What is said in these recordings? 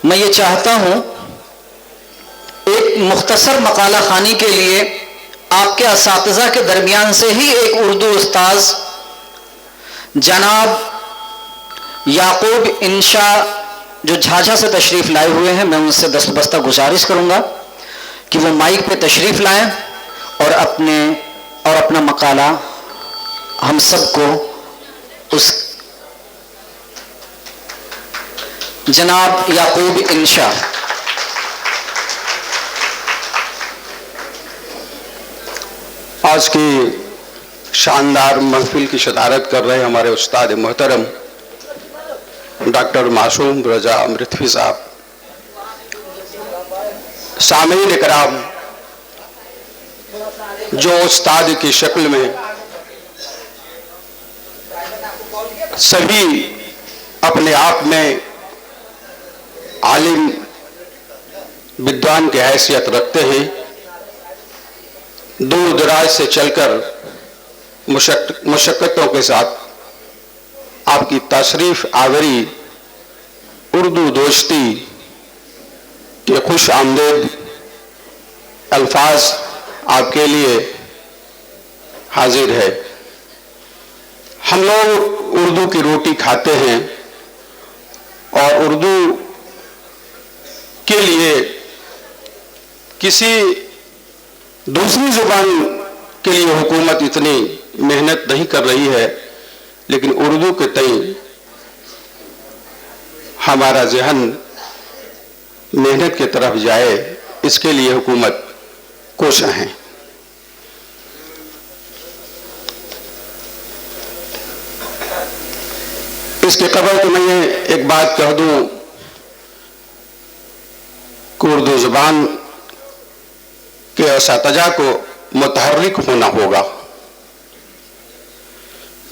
میں یہ چاہتا ہوں ایک مختصر مقالہ خوانی کے لیے آپ کے اساتذہ کے درمیان سے ہی ایک اردو استاذ جناب یعقوب انشا جو جھاجھا سے تشریف لائے ہوئے ہیں، میں ان سے دستبستہ گزارش کروں گا کہ وہ مائک پہ تشریف لائیں اور اپنا مقالہ ہم سب کو اس جناب یعقوب انشا۔ آج کی شاندار محفل کی صدارت کر رہے ہمارے استاد محترم ڈاکٹر معصوم رضا امرتوی صاحب، سامعین اکرام، جو استاد کی شکل میں سبھی اپنے آپ میں عالم ودوان کی حیثیت رکھتے ہیں، دور دراز سے چل کر مشقتوں کے ساتھ آپ کی تشریف آوری، اردو دوستی کے خوش آمدید الفاظ آپ کے لیے حاضر ہے۔ ہم لوگ اردو کی روٹی کھاتے ہیں اور اردو کے لیے کسی دوسری زبان کے لیے حکومت اتنی محنت نہیں کر رہی ہے، لیکن اردو کے تئیں ہمارا ذہن محنت کی طرف جائے، اس کے لیے حکومت کوشاں ہے۔ اس کے قبل تو میں یہ ایک بات کہہ دوں کہ اردو زبان کے اساتذہ کو متحرک ہونا ہوگا۔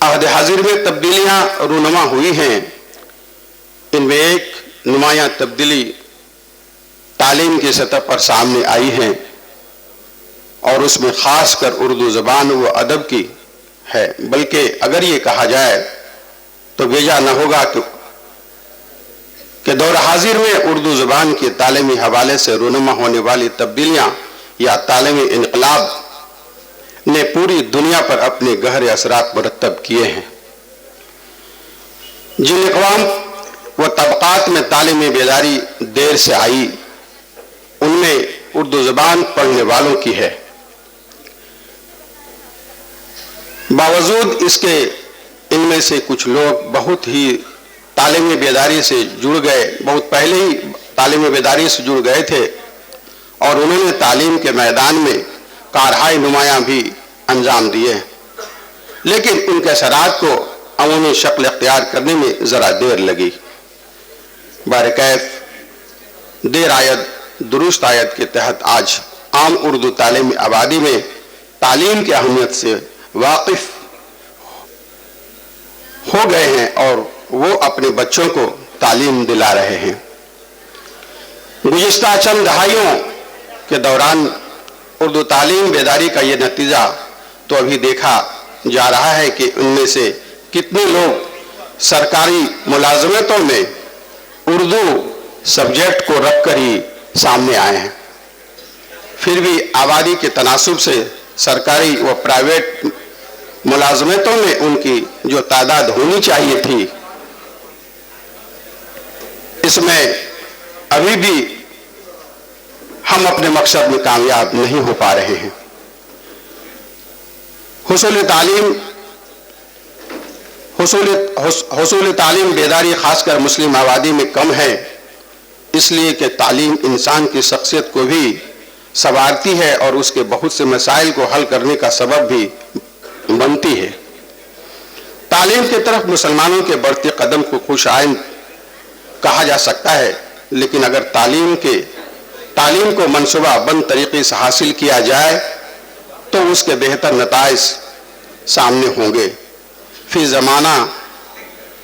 عہد حاضر میں تبدیلیاں رونما ہوئی ہیں، ان میں ایک نمایاں تبدیلی تعلیم کی سطح پر سامنے آئی ہے، اور اس میں خاص کر اردو زبان و ادب کی ہے۔ بلکہ اگر یہ کہا جائے تو بیجا نہ ہوگا کہ دور حاضر میں اردو زبان کے تعلیمی حوالے سے رونما ہونے والی تبدیلیاں یا تعلیمی انقلاب نے پوری دنیا پر اپنے گہرے اثرات مرتب کیے ہیں۔ جن اقوام و طبقات میں تعلیمی بیداری دیر سے آئی، ان میں اردو زبان پڑھنے والوں کی ہے۔ باوجود اس کے ان میں سے کچھ لوگ بہت ہی تعلیمی بیداری سے جڑ گئے، بہت پہلے ہی تعلیمی بیداری سے جڑ گئے تھے، اور انہوں نے تعلیم کے میدان میں کارہائے نمایاں بھی انجام دیے، لیکن ان کے اثرات کو عمومی شکل اختیار کرنے میں ذرا دیر لگی۔ بارکیف دیر آیت درست آیت کے تحت آج عام اردو تعلیمی آبادی میں تعلیم کی اہمیت سے واقف ہو گئے ہیں، اور وہ اپنے بچوں کو تعلیم دلا رہے ہیں۔ گزشتہ چند دہائیوں کے دوران اردو تعلیم بیداری کا یہ نتیجہ تو ابھی دیکھا جا رہا ہے کہ ان میں سے کتنے لوگ سرکاری ملازمتوں میں اردو سبجیکٹ کو رکھ کر ہی سامنے آئے ہیں۔ پھر بھی آبادی کے تناسب سے سرکاری و پرائیویٹ ملازمتوں میں ان کی جو تعداد ہونی چاہیے تھی، اس میں ابھی بھی ہم اپنے مقصد میں کامیاب نہیں ہو پا رہے ہیں۔ حصول تعلیم بیداری خاص کر مسلم آبادی میں کم ہے، اس لیے کہ تعلیم انسان کی شخصیت کو بھی سنوارتی ہے اور اس کے بہت سے مسائل کو حل کرنے کا سبب بھی بنتی ہے۔ تعلیم کی طرف مسلمانوں کے بڑھتے قدم کو خوش آئند کہا جا سکتا ہے، لیکن اگر تعلیم کو منصوبہ بند طریقے سے حاصل کیا جائے تو اس کے بہتر نتائج سامنے ہوں گے۔ فی زمانہ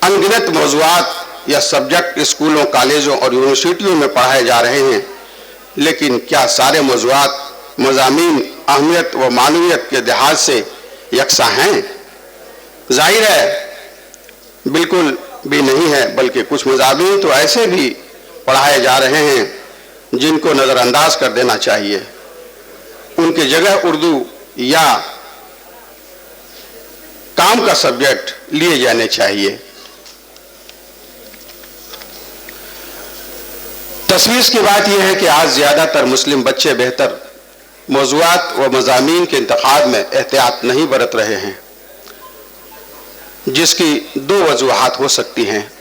ان گنت موضوعات یا سبجیکٹ اسکولوں، کالجوں اور یونیورسٹیوں میں پڑھائے جا رہے ہیں، لیکن کیا سارے موضوعات مضامین اہمیت و معنویت کے لحاظ سے یکساں ہیں؟ ظاہر ہے بالکل بھی نہیں ہے، بلکہ کچھ مضامین تو ایسے بھی पढ़ाए जा रहे हैं, जिनको नज़रअंदाज कर देना चाहिए। उनकी जगह उर्दू या काम का सब्जेक्ट लिए जाने चाहिए। तशवीश की बात यह है कि आज ज़्यादातर मुस्लिम बच्चे बेहतर मौज़ूआत व मज़ामीन के इंतखाब में एहतियात नहीं बरत रहे हैं, जिसकी दो वजूहात हो सकती हैं।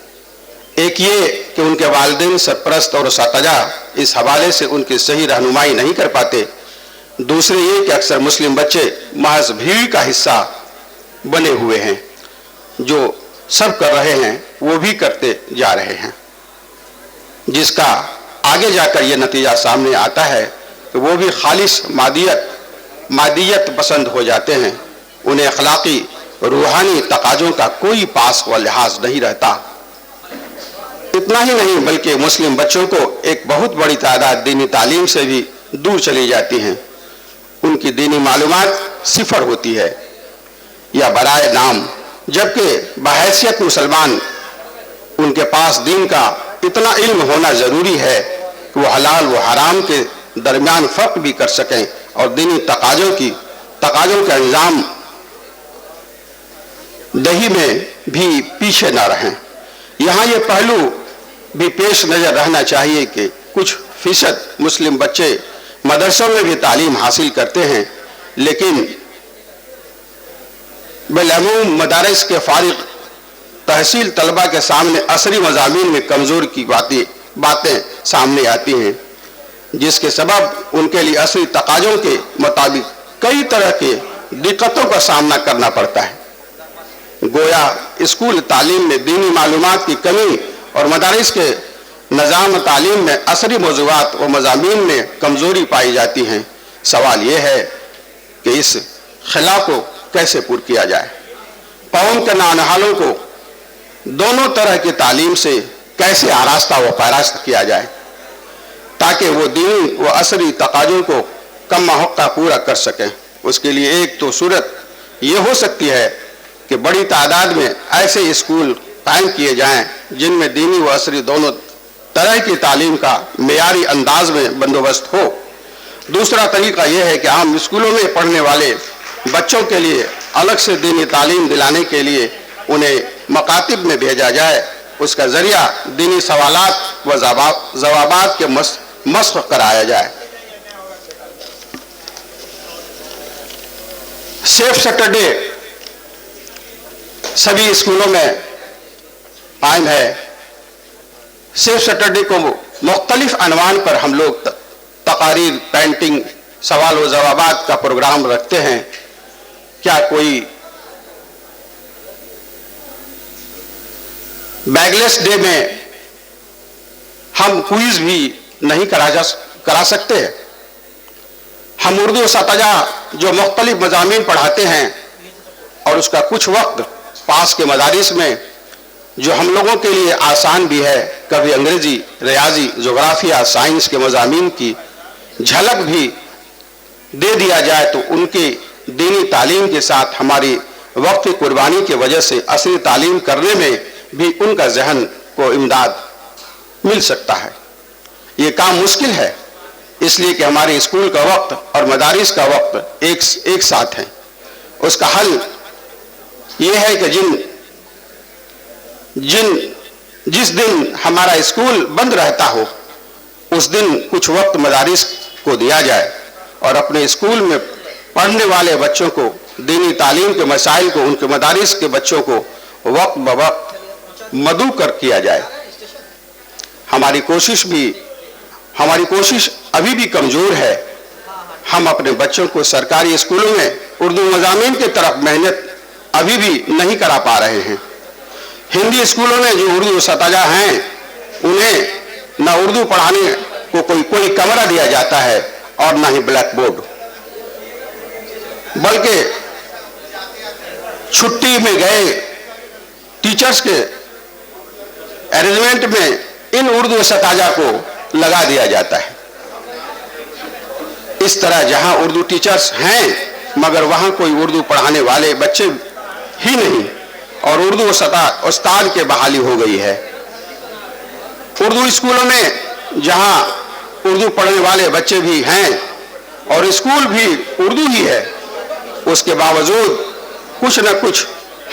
एक ये कि उनके वालिदैन, सरपरस्त और उस्तादा इस हवाले से उनकी सही रहनुमाई नहीं कर पाते। दूसरे ये कि अक्सर मुस्लिम बच्चे महज भीड़ का हिस्सा बने हुए हैं, जो सब कर रहे हैं वो भी करते जा रहे हैं, जिसका आगे जाकर ये नतीजा सामने आता है कि वो भी खालिस मादियत पसंद हो जाते हैं। उन्हें अखलाकी रूहानी तकाजों का कोई पास व लिहाज नहीं रहता। इतना ही नहीं बल्कि मुस्लिम बच्चों को एक बहुत बड़ी तादाद दीनी तालीम से भी दूर चली जाती हैं। उनकी दीनी मालूमात सिफर होती है या बराए नाम, जबकि बहैसियत मुसलमान उनके पास दीन का इतना इल्म होना ज़रूरी है कि वो हलाल व हराम के दरमियान फ़र्क भी कर सकें और दीनी तकाजों के अंजाम दही में भी पीछे न रहें। यहाँ ये पहलू भी पेश नज़र रहना चाहिए कि कुछ फीसद मुस्लिम बच्चे मदरसों में भी तालीम हासिल करते हैं, लेकिन बिलअमूम मदारिस के फारिग तहसील तलबा के सामने असरी मज़ामीन में कमज़ोर की बातें सामने आती हैं, जिसके सबब उनके लिए असली तकाज़ों के मुताबिक कई तरह के दिक्कतों का सामना करना पड़ता है। गोया स्कूल तालीम में दीनी मालूमात की कमी और मदारिस के निज़ाम तालीम में असरी मौज़ूआत व मज़ामीन में कमज़ोरी पाई जाती हैं। सवाल यह है कि इस खला को कैसे पूरा किया जाए। कौम के नानहालों को दोनों तरह की तालीम से कैसे आरास्ता व पैरास्त किया जाए ताकि वो दीनी व असरी तकाज़ों को कम हक़्क़ा पूरा कर सकें। उसके लिए एक तो सूरत ये हो सकती है कि बड़ी तादाद में ऐसे स्कूल कायम किए जाएं जिनमें दीनी व असरी दोनों तरह की तालीम का मेयारी अंदाज में बंदोबस्त हो। दूसरा तरीका यह है कि आम स्कूलों में पढ़ने वाले बच्चों के लिए अलग से दीनी तालीम दिलाने के लिए उन्हें मकातिब में भेजा जाए। उसका जरिया दीनी सवालात व जवाबात के मश्क कराया जाए। सेफ सैटरडे सभी स्कूलों में कायम है। सेफ सैटरडे को मुख्तलिफ अनवान पर हम लोग तकारीर, पेंटिंग, सवाल व जवाबात का प्रोग्राम रखते हैं। क्या कोई बैगलेस डे में हम क्विज भी नहीं करा सकते? हम उर्दू सतजा जो मुख्तलिफ मज़ामीन पढ़ाते हैं और उसका कुछ वक्त पास के मदारिस में जो हम लोगों के लिए आसान भी है, कभी अंग्रेजी, रियाजी, जोग्राफिया, साइंस के मज़ामीन की झलक भी दे दिया जाए तो उनकी दीनी तालीम के साथ हमारी वक्त की कुर्बानी की वजह से असली तालीम करने में भी उनका जहन को इमदाद मिल सकता है। ये काम मुश्किल है इसलिए कि हमारे स्कूल का वक्त और मदारिस का वक्त एक साथ है। उसका हल ये है कि जिस दिन हमारा स्कूल बंद रहता हो उस दिन कुछ वक्त मदारिस को दिया जाए और अपने स्कूल में पढ़ने वाले बच्चों को दीनी तालीम के मसाइल को उनके मदारिस के बच्चों को वक्त ब वक्त मदऊ कर किया जाए। हमारी कोशिश अभी भी कमज़ोर है। हम अपने बच्चों को सरकारी स्कूलों में उर्दू मज़ामीन की तरफ मेहनत अभी भी नहीं करा पा रहे हैं। हिंदी स्कूलों में जो उर्दू सतजा हैं उन्हें न उर्दू पढ़ाने को कोई कमरा दिया जाता है और न ही ब्लैक बोर्ड, बल्कि छुट्टी में गए टीचर्स के अरेंजमेंट में इन उर्दू सतजा को लगा दिया जाता है। इस तरह जहां उर्दू टीचर्स हैं मगर वहां कोई उर्दू पढ़ाने वाले बच्चे ही नहीं और उर्दू उस्ताद के बहाली हो गई है। उर्दू स्कूलों में जहां उर्दू पढ़ने वाले बच्चे भी हैं और स्कूल भी उर्दू ही है, उसके बावजूद कुछ न कुछ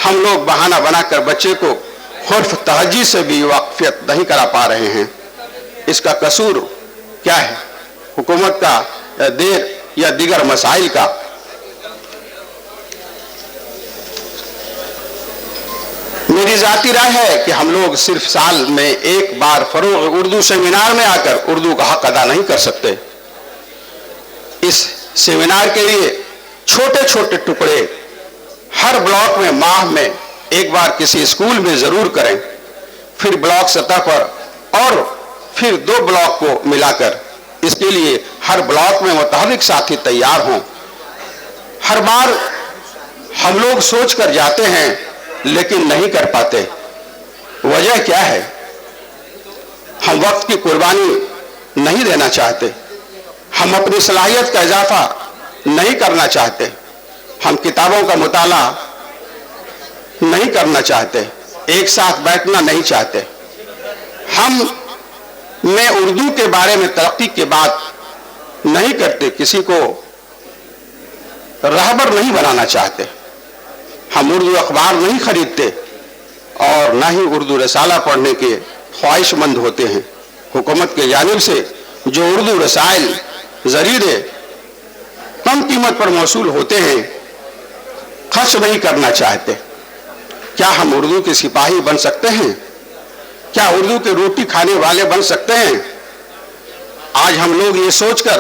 हम लोग बहाना बनाकर बच्चे को हर्फ तहज्जुद से भी वाकफियत नहीं करा पा रहे हैं। इसका कसूर क्या है? हुकूमत का या देर या दीगर मसाइल का? मेरी जाती राय है कि हम लोग सिर्फ साल में एक बार फरोग उर्दू सेमिनार में आकर उर्दू का हक अदा नहीं कर सकते। इस सेमिनार के लिए छोटे छोटे टुकड़े हर ब्लॉक में माह में एक बार किसी स्कूल में जरूर करें, फिर ब्लॉक सतह पर और फिर 2 ब्लॉक को मिलाकर। इसके लिए हर ब्लॉक में मुतहर्रिक साथी तैयार हों। हर बार हम लोग सोच कर जाते हैं लेकिन नहीं कर पाते। वजह क्या है? हम वक्त की कुर्बानी नहीं देना चाहते, हम अपनी सलाहियत का इजाफा नहीं करना चाहते, हम किताबों का मुताला नहीं करना चाहते, एक साथ बैठना नहीं चाहते, हम में उर्दू के बारे में तरक्की की बात नहीं करते, किसी को रहबर नहीं बनाना चाहते, हम उर्दू अखबार नहीं खरीदते और ना ही उर्दू रसाला पढ़ने के ख्वाहिशमंद होते हैं। हुकूमत के जानिब से जो उर्दू रसाइल जरीरे कम कीमत पर मौसूल होते हैं, खर्च नहीं करना चाहते। क्या हम उर्दू के सिपाही बन सकते हैं? क्या उर्दू के रोटी खाने वाले बन सकते हैं? आज हम लोग ये सोचकर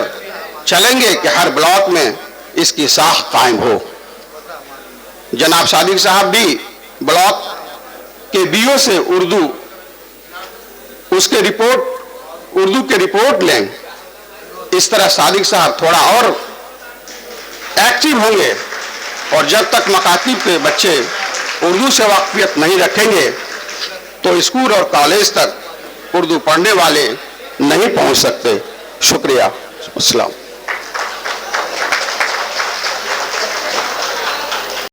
चलेंगे कि हर ब्लॉक में इसकी साख कायम हो। जनाब सादिक साहब भी ब्लॉक के बीओ से उर्दू के रिपोर्ट लें। इस तरह सादिक साहब थोड़ा और एक्टिव होंगे और जब तक मकातिब के बच्चे उर्दू से वाकफियत नहीं रखेंगे तो स्कूल और कॉलेज तक उर्दू पढ़ने वाले नहीं पहुंच सकते। शुक्रिया। अस्सलाम।